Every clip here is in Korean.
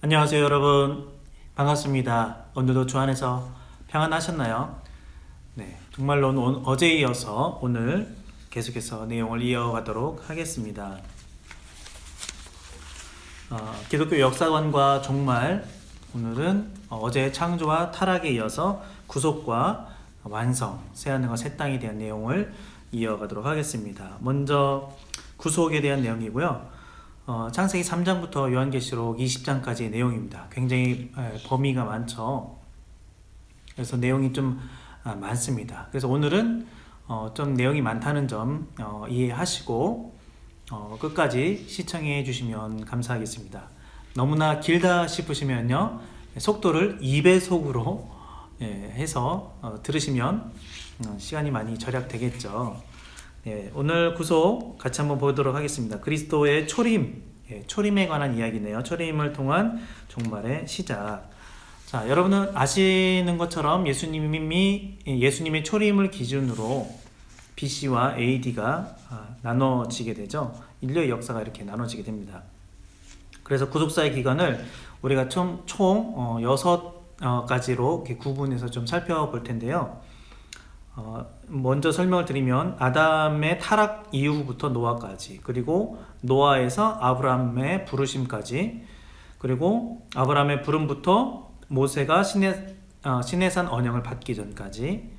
안녕하세요 여러분, 반갑습니다. 오늘도 주 안에서 평안하셨나요? 네, 정말로 어제에 이어서 오늘 계속해서 내용을 이어가도록 하겠습니다. 기독교 역사관과 종말, 오늘은 어제의 창조와 타락에 이어서 구속과 완성, 새하늘과 새 땅에 대한 내용을 이어가도록 하겠습니다. 먼저 구속에 대한 내용이고요. 창세기 3장부터 요한계시록 20장까지의 내용입니다. 굉장히 범위가 많죠. 그래서 내용이 좀 많습니다. 그래서 오늘은 좀 내용이 많다는 점 이해하시고 끝까지 시청해 주시면 감사하겠습니다. 너무나 길다 싶으시면요, 속도를 2배속으로 해서 들으시면 시간이 많이 절약되겠죠. 오늘 구속 같이 한번 보도록 하겠습니다. 그리스도의 초림, 초림에 관한 이야기네요. 초림을 통한 종말의 시작. 자, 여러분은 아시는 것처럼 예수님의 초림을 기준으로 BC와 AD가 나눠지게 되죠. 인류의 역사가 이렇게 나눠지게 됩니다. 그래서 구속사의 기간을 우리가 총 6가지로 이렇게 구분해서 좀 살펴볼 텐데요. 먼저 설명을 드리면 아담의 타락 이후부터 노아까지, 그리고 노아에서 아브라함의 부르심까지, 그리고 아브라함의 부름부터 모세가 시내산 언약을 받기 전까지,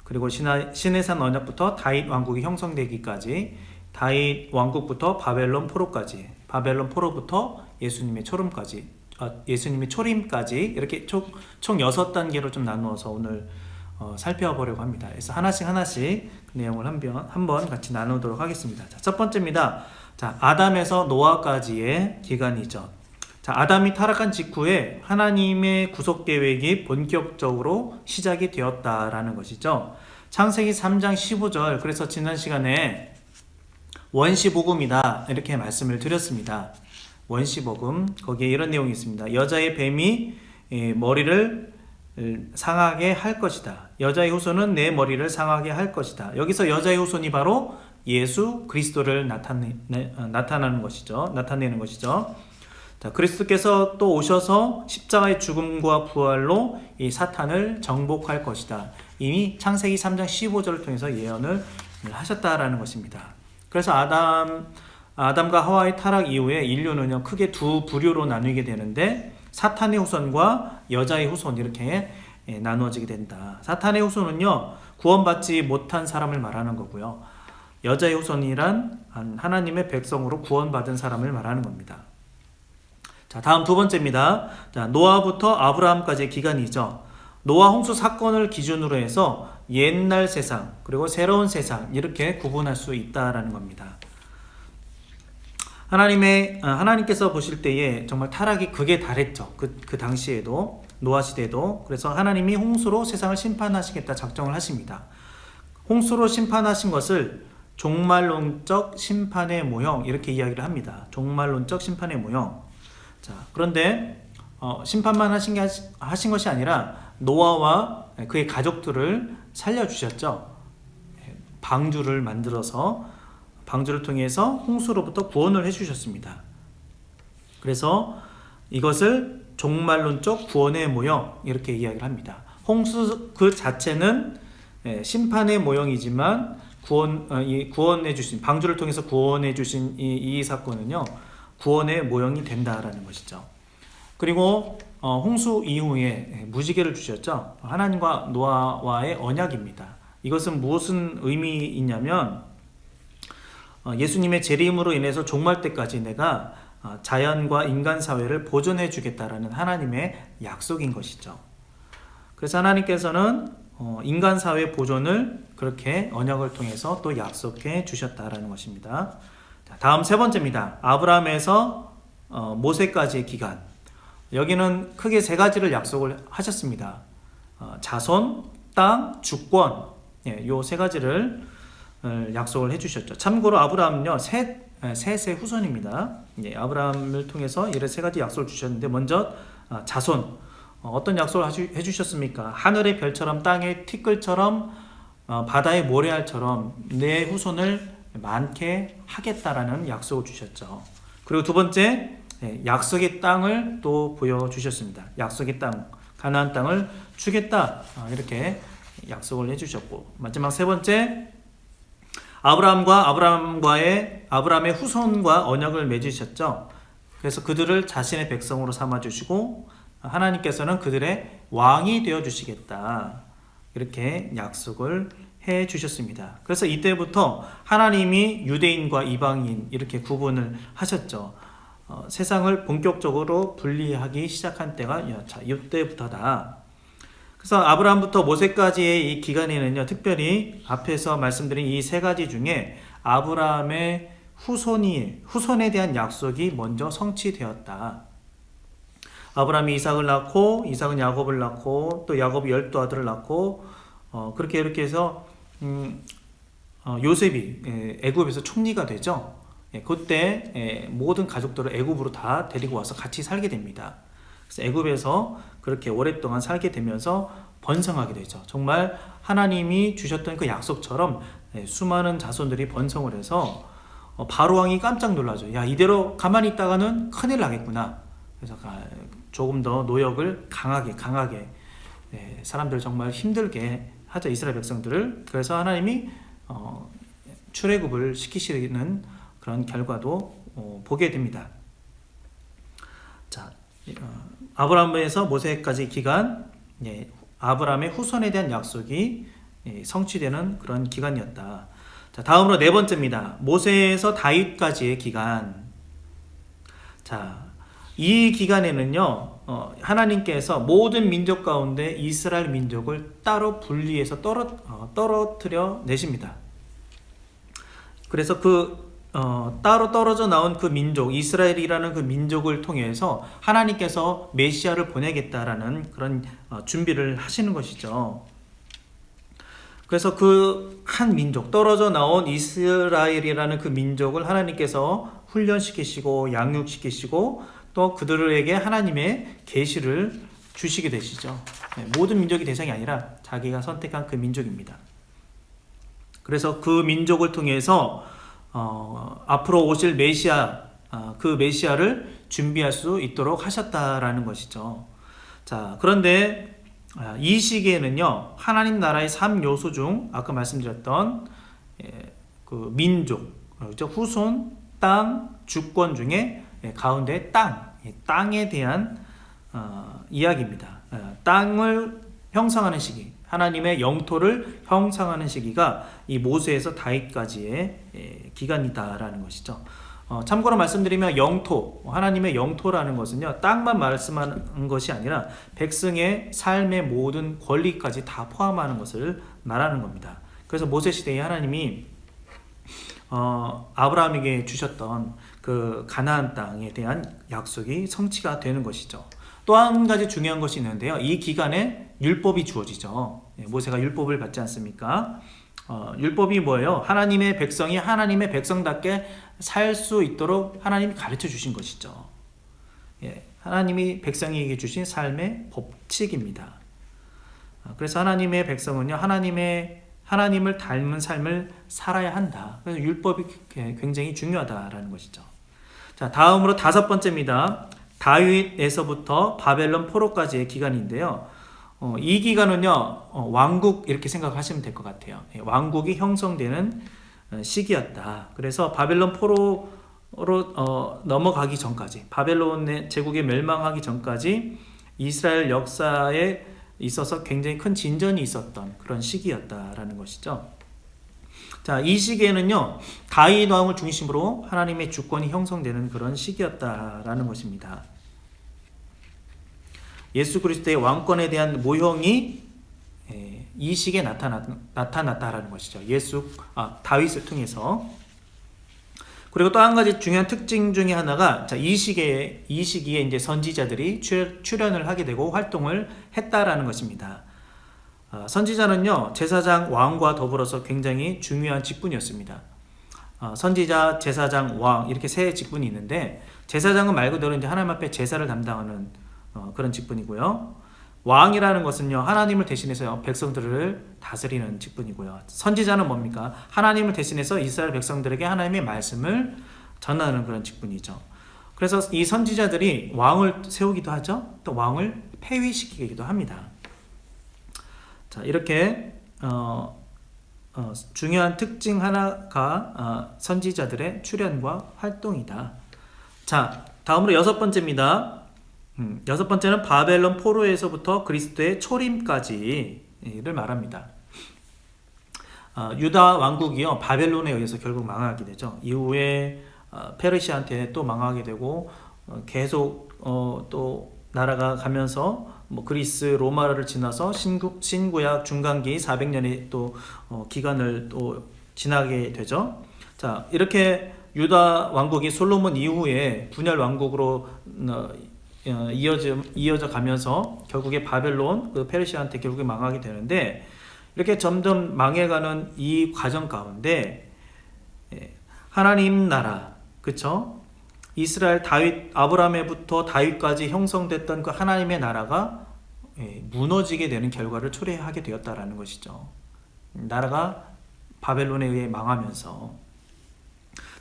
그리고 시내산 언약부터 다윗 왕국이 형성되기까지, 다윗 왕국부터 바벨론 포로까지, 바벨론 포로부터 예수님의 초림까지 이렇게 총 6단계로 좀 나누어서 오늘 살펴보려고 합니다. 그래서 하나씩 그 내용을 한번 같이 나누도록 하겠습니다. 자, 첫 번째입니다. 자, 아담에서 노아까지의 기간이죠. 자, 아담이 타락한 직후에 하나님의 구속 계획이 본격적으로 시작이 되었다라는 것이죠. 창세기 3장 15절, 그래서 지난 시간에 원시복음이다 이렇게 말씀을 드렸습니다. 원시복음, 거기에 이런 내용이 있습니다. 여자의 뱀이 머리를 상하게 할 것이다. 여자의 후손은 내 머리를 상하게 할 것이다. 여기서 여자의 후손이 바로 예수 그리스도를 나타내는 것이죠. 자, 그리스도께서 또 오셔서 십자가의 죽음과 부활로 이 사탄을 정복할 것이다. 이미 창세기 3장 15절을 통해서 예언을 하셨다라는 것입니다. 그래서 아담과 하와의 타락 이후에 인류는요, 크게 두 부류로 나누게 되는데, 사탄의 후손과 여자의 후손, 이렇게 나누어지게 된다. 사탄의 후손은요, 구원받지 못한 사람을 말하는 거고요. 여자의 후손이란 하나님의 백성으로 구원받은 사람을 말하는 겁니다. 자, 다음 두 번째입니다. 자, 노아부터 아브라함까지의 기간이죠. 노아 홍수 사건을 기준으로 해서 옛날 세상 그리고 새로운 세상, 이렇게 구분할 수 있다라는 겁니다. 하나님께서 보실 때에 정말 타락이 극에 달했죠. 그 당시에도, 노아 시대도. 그래서 하나님이 홍수로 세상을 심판하시겠다 작정을 하십니다. 홍수로 심판하신 것을 종말론적 심판의 모형, 이렇게 이야기를 합니다. 종말론적 심판의 모형. 자, 그런데 심판만 하신 것이 아니라 노아와 그의 가족들을 살려주셨죠. 방주를 만들어서 방주를 통해서 홍수로부터 구원을 해주셨습니다. 그래서 이것을 종말론적 구원의 모형, 이렇게 이야기를 합니다. 홍수 그 자체는 심판의 모형이지만 구원해 주신, 방주를 통해서 구원해 주신 이 사건은요, 구원의 모형이 된다라는 것이죠. 그리고 홍수 이후에 무지개를 주셨죠. 하나님과 노아와의 언약입니다. 이것은 무슨 의미이냐면, 예수님의 재림으로 인해서 종말 때까지 내가 자연과 인간 사회를 보존해 주겠다라는 하나님의 약속인 것이죠. 그래서 하나님께서는 인간 사회 보존을 그렇게 언약을 통해서 또 약속해 주셨다라는 것입니다. 자, 다음 세 번째입니다. 아브라함에서 모세까지의 기간. 여기는 크게 세 가지를 약속을 하셨습니다. 자손, 땅, 주권, 요 세 가지를 약속을 해주셨죠. 참고로 아브라함은요, 셋의 후손입니다. 아브라함을 통해서 이런 세 가지 약속을 주셨는데, 먼저 자손, 어떤 약속을 해주셨습니까? 하늘의 별처럼, 땅의 티끌처럼, 바다의 모래알처럼 내 후손을 많게 하겠다라는 약속을 주셨죠. 그리고 두 번째, 약속의 땅을 또 보여주셨습니다. 약속의 땅, 가나안 땅을 주겠다, 이렇게 약속을 해주셨고, 마지막 세 번째, 아브라함의 후손과 언약을 맺으셨죠. 그래서 그들을 자신의 백성으로 삼아주시고 하나님께서는 그들의 왕이 되어주시겠다, 이렇게 약속을 해주셨습니다. 그래서 이때부터 하나님이 유대인과 이방인 이렇게 구분을 하셨죠. 세상을 본격적으로 분리하기 시작한 때가 이때부터다. 그래서 아브라함부터 모세까지의 이 기간에는요, 특별히 앞에서 말씀드린 이 세 가지 중에 아브라함의 후손에 대한 약속이 먼저 성취되었다. 아브라함이 이삭을 낳고, 이삭은 야곱을 낳고, 또 야곱이 12아들을 낳고, 그렇게 이렇게 해서 요셉이 애굽에서 총리가 되죠. 그때 모든 가족들을 애굽으로 다 데리고 와서 같이 살게 됩니다. 그래서 애굽에서 그렇게 오랫동안 살게 되면서 번성하게 되죠. 정말 하나님이 주셨던 그 약속처럼 수많은 자손들이 번성을 해서 바로 왕이 깜짝 놀라죠. 야, 이대로 가만히 있다가는 큰일 나겠구나. 그래서 조금 더 노역을 강하게 사람들 정말 힘들게 하죠, 이스라엘 백성들을. 그래서 하나님이 출애굽을 시키시는 그런 결과도 보게 됩니다. 자, 아브라함에서 모세까지 기간, 아브라함의 후손에 대한 약속이 성취되는 그런 기간이었다. 자, 다음으로 네 번째입니다. 모세에서 다윗까지의 기간. 자, 이 기간에는요, 하나님께서 모든 민족 가운데 이스라엘 민족을 따로 분리해서 떨어뜨려 내십니다. 그래서 따로 떨어져 나온 그 민족, 이스라엘이라는 그 민족을 통해서 하나님께서 메시아를 보내겠다라는 그런 준비를 하시는 것이죠. 그래서 그 한 민족, 떨어져 나온 이스라엘이라는 그 민족을 하나님께서 훈련시키시고 양육시키시고 또 그들에게 하나님의 계시를 주시게 되시죠. 모든 민족이 대상이 아니라 자기가 선택한 그 민족입니다. 그래서 그 민족을 통해서 앞으로 오실 메시아, 그 메시아를 준비할 수 있도록 하셨다라는 것이죠. 자, 그런데 이 시기에는요, 하나님 나라의 3요소 중 아까 말씀드렸던 그 민족, 후손, 땅, 주권 중에 가운데 땅에 대한 이야기입니다. 땅을 형성하는 시기, 하나님의 영토를 형성하는 시기가 이 모세에서 다윗까지의 기간이다라는 것이죠. 참고로 말씀드리면 영토, 하나님의 영토라는 것은요, 땅만 말씀하는 것이 아니라 백성의 삶의 모든 권리까지 다 포함하는 것을 말하는 겁니다. 그래서 모세 시대에 하나님이 아브라함에게 주셨던 그 가나안 땅에 대한 약속이 성취가 되는 것이죠. 또 한 가지 중요한 것이 있는데요, 이 기간에 율법이 주어지죠. 모세가 율법을 받지 않습니까? 율법이 뭐예요? 하나님의 백성이 하나님의 백성답게 살 수 있도록 하나님이 가르쳐 주신 것이죠. 하나님이 백성에게 주신 삶의 법칙입니다. 그래서 하나님의 백성은요, 하나님을 닮은 삶을 살아야 한다. 그래서 율법이 굉장히 중요하다라는 것이죠. 자, 다음으로 다섯 번째입니다. 다윗에서부터 바벨론 포로까지의 기간인데요. 이 기간은요, 왕국 이렇게 생각하시면 될 것 같아요. 왕국이 형성되는 시기였다. 그래서 바벨론 포로로 넘어가기 전까지, 바벨론의 제국이 멸망하기 전까지 이스라엘 역사에 있어서 굉장히 큰 진전이 있었던 그런 시기였다라는 것이죠. 자, 이 시기에는요, 다윗 왕을 중심으로 하나님의 주권이 형성되는 그런 시기였다라는 것입니다. 예수 그리스도의 왕권에 대한 모형이 이 시기에 나타났다라는 것이죠. 다윗을 통해서. 그리고 또 한 가지 중요한 특징 중에 하나가, 자, 이 시기에 이제 선지자들이 출현을 하게 되고 활동을 했다라는 것입니다. 선지자는요, 제사장, 왕과 더불어서 굉장히 중요한 직분이었습니다. 선지자, 제사장, 왕 이렇게 세 직분이 있는데, 제사장은 말 그대로 이제 하나님 앞에 제사를 담당하는 그런 직분이고요. 왕이라는 것은요, 하나님을 대신해서 백성들을 다스리는 직분이고요. 선지자는 뭡니까? 하나님을 대신해서 이스라엘 백성들에게 하나님의 말씀을 전하는 그런 직분이죠. 그래서 이 선지자들이 왕을 세우기도 하죠. 또 왕을 폐위시키기도 합니다. 자, 이렇게 중요한 특징 하나가 선지자들의 출현과 활동이다. 자, 다음으로 여섯 번째입니다. 여섯 번째는 바벨론 포로에서부터 그리스도의 초림까지를 말합니다. 유다 왕국이요, 바벨론에 의해서 결국 망하게 되죠. 이후에 페르시아한테 또 망하게 되고 계속 또 나라가 가면서 뭐 그리스 로마를 지나서 신구약 중간기 400년의 또 기간을 또 지나게 되죠. 자, 이렇게 유다 왕국이 솔로몬 이후에 분열 왕국으로 이어져 가면서 결국에 바벨론, 그 페르시아한테 결국에 망하게 되는데, 이렇게 점점 망해가는 이 과정 가운데 하나님 나라, 그쵸? 이스라엘 다윗, 아브라함에부터 다윗까지 형성됐던 그 하나님의 나라가 무너지게 되는 결과를 초래하게 되었다라는 것이죠. 나라가 바벨론에 의해 망하면서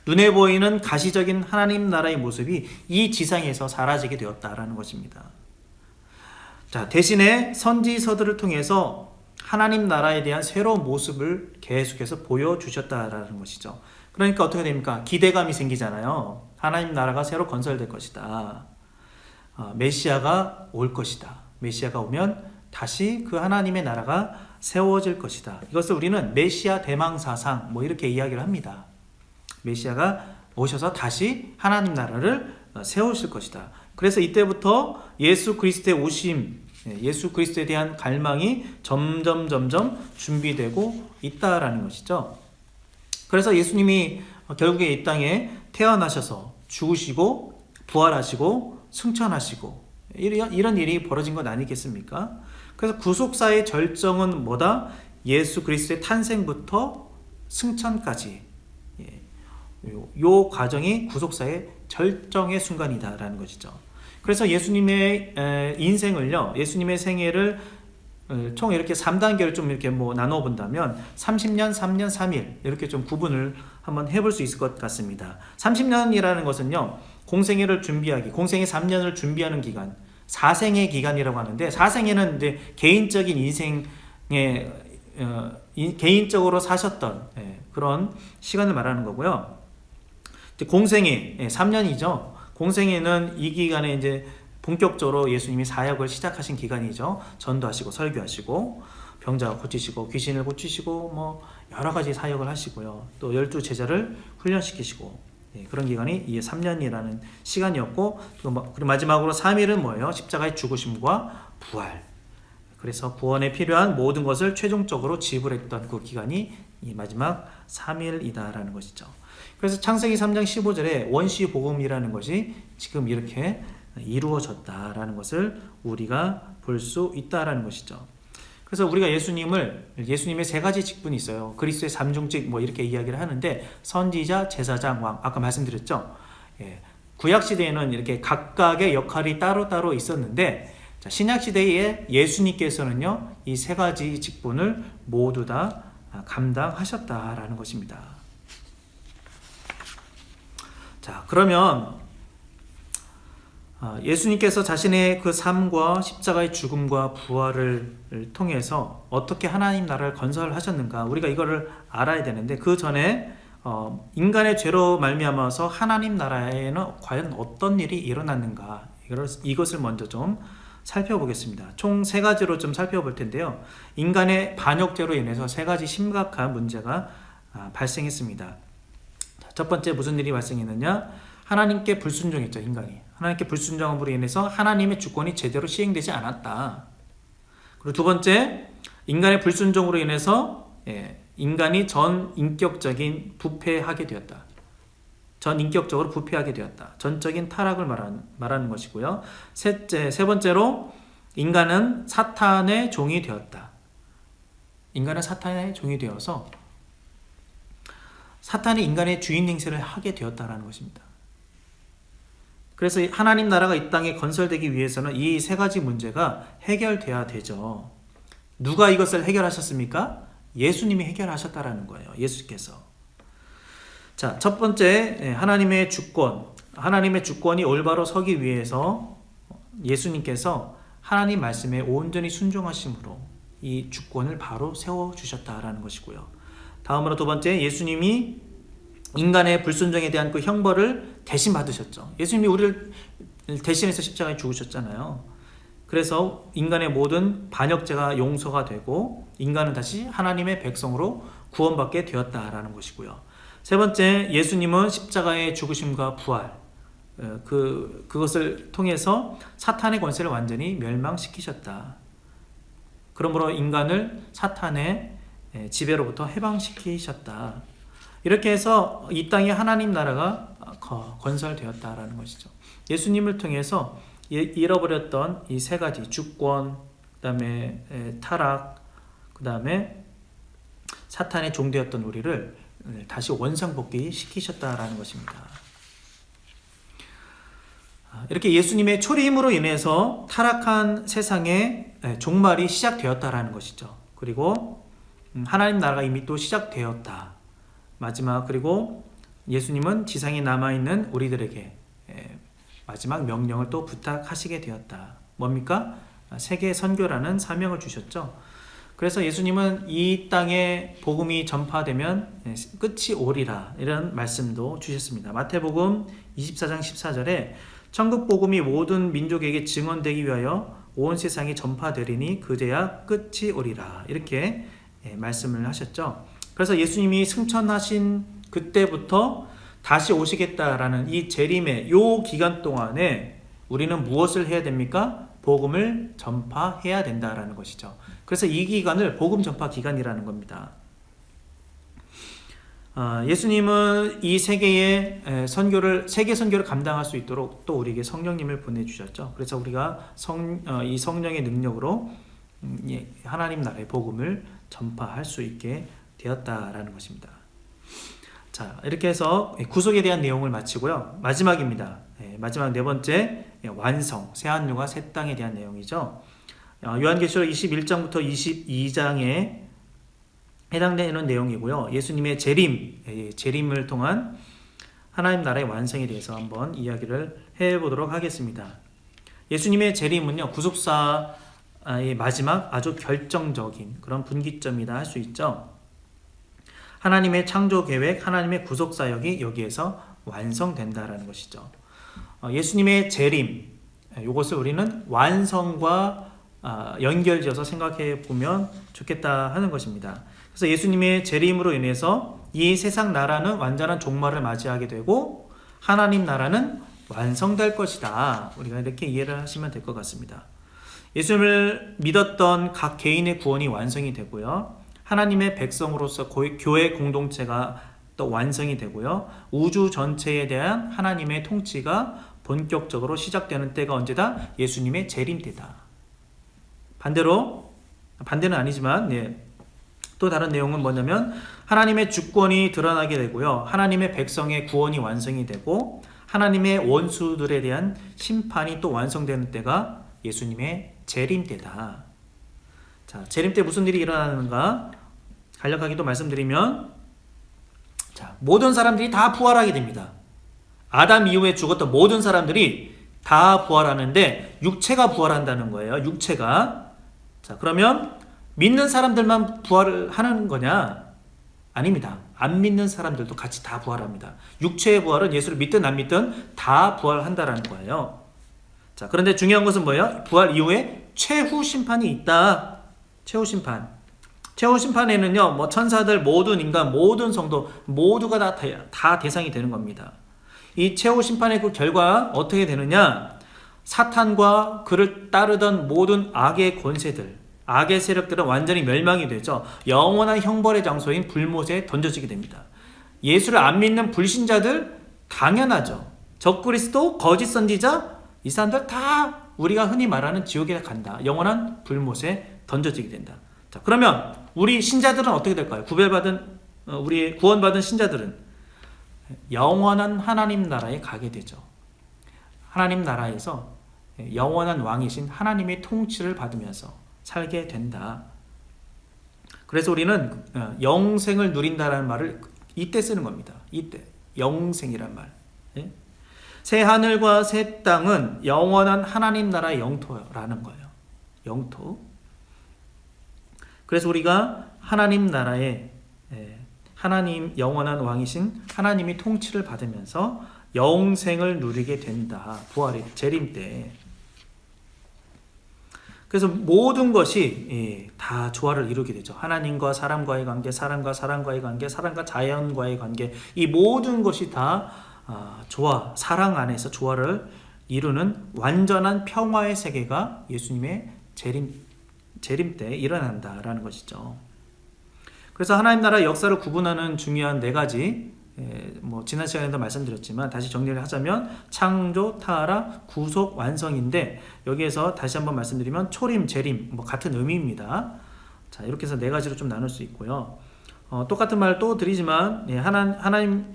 눈에 보이는 가시적인 하나님 나라의 모습이 이 지상에서 사라지게 되었다라는 것입니다. 자, 대신에 선지서들을 통해서 하나님 나라에 대한 새로운 모습을 계속해서 보여주셨다라는 것이죠. 그러니까 어떻게 됩니까? 기대감이 생기잖아요. 하나님 나라가 새로 건설될 것이다. 메시아가 올 것이다. 메시아가 오면 다시 그 하나님의 나라가 세워질 것이다. 이것을 우리는 메시아 대망사상 뭐 이렇게 이야기를 합니다. 메시아가 오셔서 다시 하나님 나라를 세우실 것이다. 그래서 이때부터 예수 그리스도의 오심, 예수 그리스도에 대한 갈망이 점점 준비되고 있다라는 것이죠. 그래서 예수님이 결국에 이 땅에 태어나셔서 죽으시고 부활하시고 승천하시고 이런 일이 벌어진 것 아니겠습니까? 그래서 구속사의 절정은 뭐다? 예수 그리스도의 탄생부터 승천까지, 요 과정이 구속사의 절정의 순간이다라는 것이죠. 그래서 예수님의 인생을요, 예수님의 생애를 총 이렇게 3단계를 좀 이렇게 뭐 나눠 본다면 30년, 3년, 3일 이렇게 좀 구분을 한번 해볼 수 있을 것 같습니다. 30년이라는 것은요, 공생애를 준비하기, 공생애 3년을 준비하는 기간, 사생의 기간이라고 하는데, 사생애는 이제 개인적인 인생에 개인적으로 사셨던 그런 시간을 말하는 거고요. 공생애 3년이죠. 공생애는 이 기간에 이제 본격적으로 예수님이 사역을 시작하신 기간이죠. 전도하시고 설교하시고 병자가 고치시고 귀신을 고치시고 뭐 여러 가지 사역을 하시고요. 또 12 제자를 훈련시키시고, 그런 기간이 이 3년이라는 시간이었고, 그리고 마지막으로 3일은 뭐예요? 십자가의 죽으심과 부활. 그래서 구원에 필요한 모든 것을 최종적으로 지불했던 그 기간이 이 마지막 3일이다라는 것이죠. 그래서 창세기 3장 15절에 원시 복음이라는 것이 지금 이렇게 이루어졌다라는 것을 우리가 볼 수 있다라는 것이죠. 그래서 우리가 예수님의 세 가지 직분이 있어요. 그리스도의 삼중직 뭐 이렇게 이야기를 하는데, 선지자, 제사장, 왕, 아까 말씀드렸죠. 구약 시대에는 이렇게 각각의 역할이 따로 있었는데, 신약 시대에 예수님께서는요, 이 세 가지 직분을 모두 다 감당하셨다라는 것입니다. 자, 그러면 예수님께서 자신의 그 삶과 십자가의 죽음과 부활을 통해서 어떻게 하나님 나라를 건설하셨는가, 우리가 이거를 알아야 되는데, 그 전에 인간의 죄로 말미암아서 하나님 나라에는 과연 어떤 일이 일어났는가, 이것을 먼저 좀 살펴보겠습니다. 총 세 가지로 좀 살펴볼 텐데요. 인간의 반역죄로 인해서 세 가지 심각한 문제가 발생했습니다. 첫 번째, 무슨 일이 발생했느냐? 하나님께 불순종했죠. 인간이 하나님께 불순종함으로 인해서 하나님의 주권이 제대로 시행되지 않았다. 그리고 두 번째, 인간의 불순종으로 인해서 인간이 전인격적인 부패하게 되었다. 전인격적으로 부패하게 되었다. 전적인 타락을 말하는 것이고요. 세 번째로, 인간은 사탄의 종이 되었다. 인간은 사탄의 종이 되어서 사탄이 인간의 주인 행세를 하게 되었다는 것입니다. 그래서 하나님 나라가 이 땅에 건설되기 위해서는 이 세 가지 문제가 해결돼야 되죠. 누가 이것을 해결하셨습니까? 예수님이 해결하셨다라는 거예요. 예수께서. 자, 첫 번째, 하나님의 주권, 하나님의 주권이 올바로 서기 위해서 예수님께서 하나님 말씀에 온전히 순종하심으로 이 주권을 바로 세워주셨다라는 것이고요. 다음으로 두 번째, 예수님이 인간의 불순종에 대한 그 형벌을 대신 받으셨죠. 예수님이 우리를 대신해서 십자가에 죽으셨잖아요. 그래서 인간의 모든 반역죄가 용서가 되고 인간은 다시 하나님의 백성으로 구원받게 되었다라는 것이고요. 세 번째, 예수님은 십자가의 죽으심과 부활, 그것을 통해서 사탄의 권세를 완전히 멸망시키셨다. 그러므로 인간을 사탄의 지배로부터 해방시키셨다. 이렇게 해서 이 땅에 하나님 나라가 건설되었다라는 것이죠. 예수님을 통해서 잃어버렸던 이 세 가지, 주권, 그 다음에 타락, 그 다음에 사탄의 종되었던 우리를 다시 원상복귀 시키셨다라는 것입니다. 이렇게 예수님의 초림으로 인해서 타락한 세상의 종말이 시작되었다라는 것이죠. 그리고 하나님 나라가 이미 또 시작되었다. 마지막, 그리고 예수님은 지상에 남아있는 우리들에게 마지막 명령을 또 부탁하시게 되었다. 뭡니까? 세계 선교라는 사명을 주셨죠. 그래서 예수님은 이 땅에 복음이 전파되면 끝이 오리라, 이런 말씀도 주셨습니다. 마태복음 24장 14절에 천국 복음이 모든 민족에게 증언되기 위하여 온 세상에 전파되리니 그제야 끝이 오리라, 이렇게 말씀을 하셨죠. 그래서 예수님이 승천하신 그때부터 다시 오시겠다라는 이 재림의 요 기간 동안에 우리는 무엇을 해야 됩니까? 복음을 전파해야 된다라는 것이죠. 그래서 이 기간을 복음 전파 기간이라는 겁니다. 예수님은 이 세계 선교를 감당할 수 있도록 또 우리에게 성령님을 보내주셨죠. 그래서 우리가 이 성령의 능력으로 하나님 나라의 복음을 전파할 수 있게 되었다라는 것입니다. 자, 이렇게 해서 구속에 대한 내용을 마치고요. 마지막입니다. 마지막 네 번째, 완성, 새 하늘과 새 땅에 대한 내용이죠. 요한계시록 21장부터 22장에 해당되는 내용이고요. 예수님의 재림을 통한 하나님 나라의 완성에 대해서 한번 이야기를 해보도록 하겠습니다. 예수님의 재림은요, 구속사의 마지막 아주 결정적인 그런 분기점이다 할 수 있죠. 하나님의 창조 계획, 하나님의 구속 사역이 여기에서 완성된다라는 것이죠. 예수님의 재림, 이것을 우리는 완성과 연결지어서 생각해 보면 좋겠다 하는 것입니다. 그래서 예수님의 재림으로 인해서 이 세상 나라는 완전한 종말을 맞이하게 되고 하나님 나라는 완성될 것이다. 우리가 이렇게 이해를 하시면 될 것 같습니다. 예수님을 믿었던 각 개인의 구원이 완성이 되고요. 하나님의 백성으로서 교회 공동체가 또 완성이 되고요. 우주 전체에 대한 하나님의 통치가 본격적으로 시작되는 때가 언제다? 예수님의 재림 때다. 반대는 아니지만 또 다른 내용은 뭐냐면 하나님의 주권이 드러나게 되고요. 하나님의 백성의 구원이 완성이 되고 하나님의 원수들에 대한 심판이 또 완성되는 때가 예수님의 재림 때다. 자, 재림 때 무슨 일이 일어나는가? 간략하게 또 말씀드리면, 자, 모든 사람들이 다 부활하게 됩니다. 아담 이후에 죽었던 모든 사람들이 다 부활하는데 육체가 부활한다는 거예요. 육체가. 자, 그러면 믿는 사람들만 부활을 하는 거냐? 아닙니다. 안 믿는 사람들도 같이 다 부활합니다. 육체의 부활은 예수를 믿든 안 믿든 다 부활한다라는 거예요. 자, 그런데 중요한 것은 뭐예요? 부활 이후에 최후 심판이 있다. 최후 심판. 최후 심판에는요, 천사들, 모든 인간, 모든 성도, 모두가 다 대상이 되는 겁니다. 이 최후 심판의 그 결과 어떻게 되느냐? 사탄과 그를 따르던 모든 악의 권세들, 악의 세력들은 완전히 멸망이 되죠. 영원한 형벌의 장소인 불못에 던져지게 됩니다. 예수를 안 믿는 불신자들, 당연하죠. 적그리스도, 거짓 선지자, 이 사람들 다 우리가 흔히 말하는 지옥에 간다. 영원한 불못에 던져지게 된다. 자, 그러면 우리 신자들은 어떻게 될까요? 우리 구원받은 신자들은 영원한 하나님 나라에 가게 되죠. 하나님 나라에서 영원한 왕이신 하나님의 통치를 받으면서 살게 된다. 그래서 우리는 영생을 누린다라는 말을 이때 쓰는 겁니다. 이때 영생이란 말. 새 하늘과 새 땅은 영원한 하나님 나라의 영토라는 거예요. 영토. 그래서 우리가 하나님 나라의 하나님 영원한 왕이신 하나님이 통치를 받으면서 영생을 누리게 된다. 부활의 재림 때. 그래서 모든 것이 다 조화를 이루게 되죠. 하나님과 사람과의 관계, 사람과 사람과의 관계, 사람과 자연과의 관계, 이 모든 것이 다 조화, 사랑 안에서 조화를 이루는 완전한 평화의 세계가 예수님의 재림 때 일어난다라는 것이죠. 그래서 하나님 나라 역사를 구분하는 중요한 네 가지, 지난 시간에도 말씀드렸지만 다시 정리를 하자면 창조, 타락, 구속, 완성인데 여기에서 다시 한번 말씀드리면 초림, 재림 같은 의미입니다. 자, 이렇게 해서 네 가지로 좀 나눌 수 있고요. 똑같은 말 또 드리지만 하나님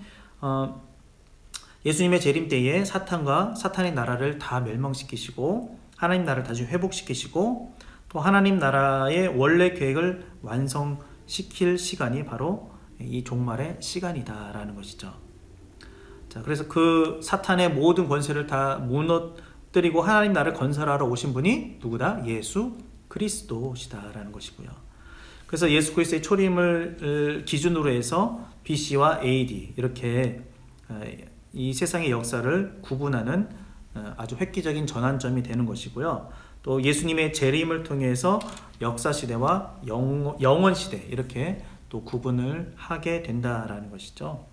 예수님의 재림 때에 사탄과 사탄의 나라를 다 멸망시키시고 하나님 나라를 다시 회복시키시고 또 하나님 나라의 원래 계획을 완성시킬 시간이 바로 이 종말의 시간이다라는 것이죠. 자, 그래서 그 사탄의 모든 권세를 다 무너뜨리고 하나님 나라를 건설하러 오신 분이 누구다? 예수 그리스도시다라는 것이고요. 그래서 예수 그리스도의 초림을 기준으로 해서 BC와 AD 이렇게 이 세상의 역사를 구분하는 아주 획기적인 전환점이 되는 것이고요. 또 예수님의 재림을 통해서 역사 시대와 영원 시대 이렇게 또 구분을 하게 된다라는 것이죠.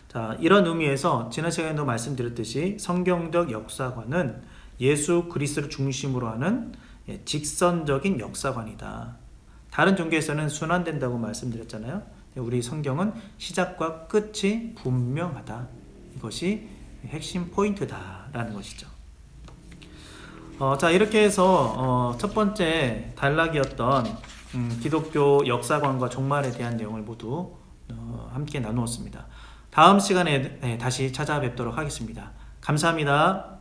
자, 이런 의미에서 지난 시간에도 말씀드렸듯이 성경적 역사관은 예수 그리스도를 중심으로 하는 직선적인 역사관이다. 다른 종교에서는 순환된다고 말씀드렸잖아요. 우리 성경은 시작과 끝이 분명하다. 이것이 핵심 포인트다라는 것이죠. 자, 이렇게 해서 첫 번째 단락이었던 기독교 역사관과 종말에 대한 내용을 모두 함께 나누었습니다. 다음 시간에 다시 찾아뵙도록 하겠습니다. 감사합니다.